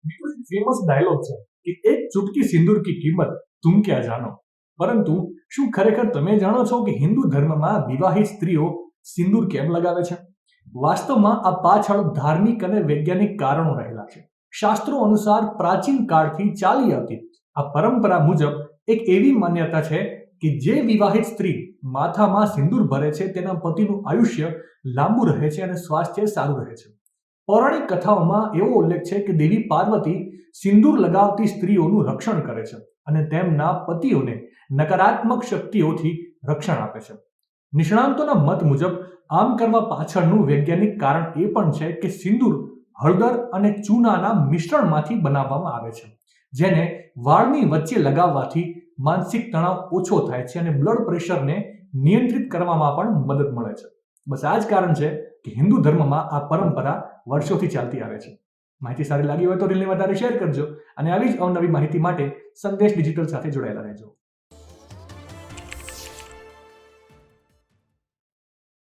बिल्कुल famous dialogue છે કે એક ચુટકી સિંદૂર की कीमत तुम क्या जानो। પરંતુ શું ખરેખર તમે જાણો છો કે હિન્દુ ધર્મમાં વિવાહિત સ્ત્રીઓ સિંદૂર કેમ લગાવે છે? વાસ્તવમાં આ પાછળ ધાર્મિક અને વૈજ્ઞાનિક કારણો રહેલા છે। શાસ્ત્રો અનુસાર પ્રાચીન કાળથી ચાલી આવતી આ પરંપરા મુજબ એક એવી માન્યતા છે કે જે વિવાહિત સ્ત્રી માથામાં સિંદૂર ભરે છે તેના પતિનું આયુષ્ય લાંબુ રહે છે અને સ્વાસ્થ્ય સારું રહે છે। પૌરાણિક કથાઓમાં એવો ઉલ્લેખ છે કે દેવી પાર્વતી સિંદૂર લગાવતી સ્ત્રીઓનું રક્ષણ કરે છે અને તેમના પતિઓને નકારાત્મક શક્તિઓથી રક્ષણ આપે છે। નિષ્ણાંતોના મત મુજબ આમ કરવા પાછળનું વૈજ્ઞાનિક કારણ એ પણ છે કે સિંદૂર હળદર અને ચૂનાના મિશ્રણમાંથી બનાવવામાં આવે છે, જેને વાળની વચ્ચે લગાવવાથી માનસિક તણાવ ઓછો થાય છે અને બ્લડ પ્રેશરને નિયંત્રિત કરવામાં પણ મદદ મળે છે। બસ આ જ કારણ છે કે હિન્દુ ધર્મમાં આ પરંપરા વર્ષોથી ચાલતી આવે છે। માહિતી સારી લાગી હોય તો રીલને વધારે શેર કરજો અને આવી જ અવનવી માહિતી માટે સંદેશ ડિજિટલ સાથે જોડાયેલા રહેજો।